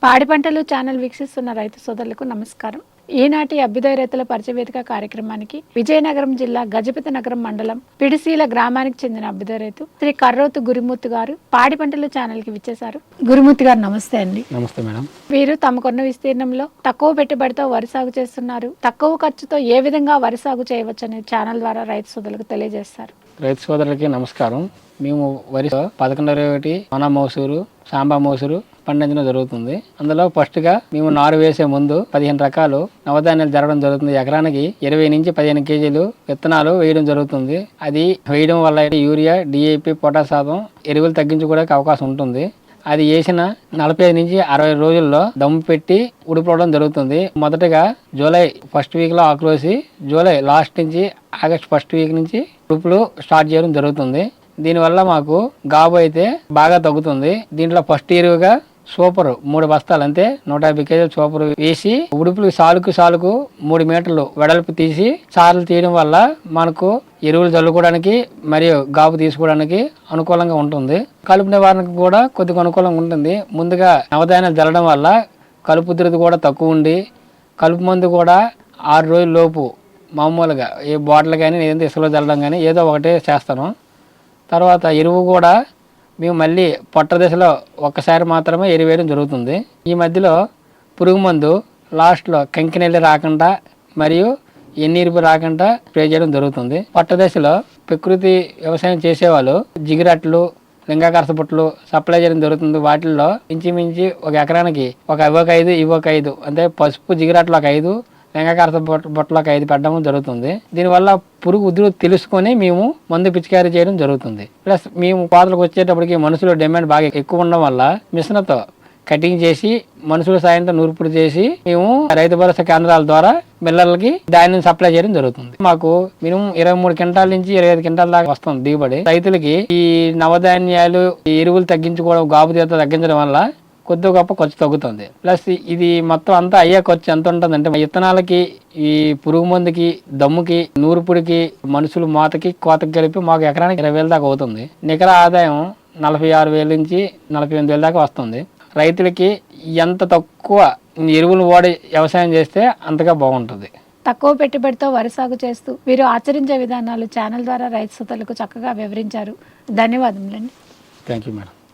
పాడి పంటలు ఛానల్ వీక్షిస్తున్న రైతు సోదరులకు నమస్కారం. ఈనాటి అభ్యుదయ రైతుల పరిచయ వేదిక కార్యక్రమానికి విజయనగరం జిల్లా గజపతి నగరం మండలం పిడిసీల గ్రామానికి చెందిన అభ్యుదయ రైతు శ్రీ కర్రోతు గురుమూర్తి గారు పాడి పంటలు ఛానల్ కి విచ్చేశారు. గురుమూర్తి గారు నమస్తే అండి. నమస్తే మేడం. వీరు తమకున్న విస్తీర్ణంలో తక్కువ పెట్టుబడితో వరి సాగు చేస్తున్నారు. తక్కువ ఖర్చుతో ఏ విధంగా వరి సాగు చేయవచ్చని ఛానల్ ద్వారా రైతు సోదరులకు తెలియజేస్తారు. రైతు సోదరులకి నమస్కారం. మేము వరి 1121 మన మోసూరు సాంబా మోసూరు పండించడం జరుగుతుంది. అందులో ఫస్ట్గా మేము నారు వేసే ముందు 15 రకాలు నవధాన్యాలు జరగడం జరుగుతుంది. ఎకరానికి 20 నుంచి 15 కేజీలు విత్తనాలు వేయడం జరుగుతుంది. అది వేయడం వల్ల యూరియా, DAP, పొటాష్ శాతం ఎరువులు తగ్గించుకోవడానికి అవకాశం ఉంటుంది. అది వేసిన 45 నుంచి 60 రోజుల్లో దమ్ము పెట్టి ఉడిపోవడం జరుగుతుంది. మొదటగా జూలై ఫస్ట్ వీక్లో ఆకులోసి జూలై లాస్ట్ నుంచి ఆగస్ట్ ఫస్ట్ వీక్ నుంచి ఉడుపులు స్టార్ట్ చేయడం జరుగుతుంది. దీనివల్ల మాకు గాబు అయితే బాగా తగ్గుతుంది. దీంట్లో ఫస్ట్ ఎరువుగా సూపర్ 3 బస్తాలు అంటే 150 కేజీలు సూపర్ వేసి ఉడుపులు సాలుకు 3 మీటర్లు వెడల్పు తీసి సార్లు తీయడం వల్ల మనకు ఎరువులు చల్లుకోవడానికి మరియు గాబు తీసుకోవడానికి అనుకూలంగా ఉంటుంది. కలుపు నివారణకు కూడా కొద్దిగా అనుకూలంగా ఉంటుంది. ముందుగా నవధాన్యాలు చల్లడం వల్ల కలుపు ఉధృతి కూడా తక్కువ ఉండి కలుపు మందు కూడా 6 రోజుల లోపు మామూలుగా ఏ బాటిల్ కానీ ఏదైతే ఇసుకలో చల్లడం కానీ ఏదో ఒకటే చేస్తాను. తర్వాత ఎరువు కూడా మేము మళ్ళీ పొట్ట దశలో ఒక్కసారి మాత్రమే ఎరువు వేయడం జరుగుతుంది. ఈ మధ్యలో పురుగు మందు లాస్ట్లో కంకినెల్లి రాకుండా మరియు ఎన్నీరుపు రాకుండా స్ప్రే చేయడం జరుగుతుంది. పొట్ట దశలో ప్రకృతి వ్యవసాయం చేసేవాళ్ళు జిగిరట్లు, లింగాకర్ష బుట్టలు సప్లై చేయడం జరుగుతుంది. వాటిల్లో ఇంచుమించి ఒక ఎకరానికి ఒక 5 అంటే పసుపు జిగిరట్లు ఒక 5, లింగాకర్ష బుట్టలకు 5 పెట్టడం జరుగుతుంది. దీనివల్ల పురుగు ఉధృతి తెలుసుకొని మేము మందు పిచికారీ చేయడం జరుగుతుంది. ప్లస్ మేము కోతలకు వచ్చేటప్పటికి మనుషుల డిమాండ్ బాగా ఎక్కువ ఉండడం వల్ల మిషన్తో కటింగ్ చేసి మనుషుల సాయంతో నూర్పుడు చేసి మేము రైతు భరోసా కేంద్రాల ద్వారా మిల్లర్లకి ధాన్యం సప్లై చేయడం జరుగుతుంది. మాకు మినిమం 23 క్వింటాల నుంచి 25 క్వింటాల దాకా వస్తుంది దిగుబడి. రైతులకి ఈ నవధాన్యాలు ఎరువులు తగ్గించుకోవడం, గాబు తీత తగ్గించడం వల్ల కొద్దిగా గొప్ప ఖర్చు తగ్గుతుంది. ప్లస్ ఇది మొత్తం అంతా అయ్యే ఖర్చు ఎంత ఉంటుంది అంటే విత్తనాలకి, ఈ పురుగు మందుకి, దమ్ముకి, నూరుపుడికి, మనుషులు మాతకి, కోతకి కలిపి మాకు ఎకరానికి 20,000 దాకా అవుతుంది. నికర ఆదాయం 46,000 నుంచి 48,000 దాకా వస్తుంది. రైతులకి ఎంత తక్కువ ఎరువులు వాడి వ్యవసాయం చేస్తే అంతగా బాగుంటుంది. తక్కువ పెట్టుబడితో వరి సాగు చేస్తూ వీరు ఆచరించే విధానాలు ఛానల్ ద్వారా రైతు సోదరులకు చక్కగా వివరించారు. ధన్యవాదములండి. Thank you madam.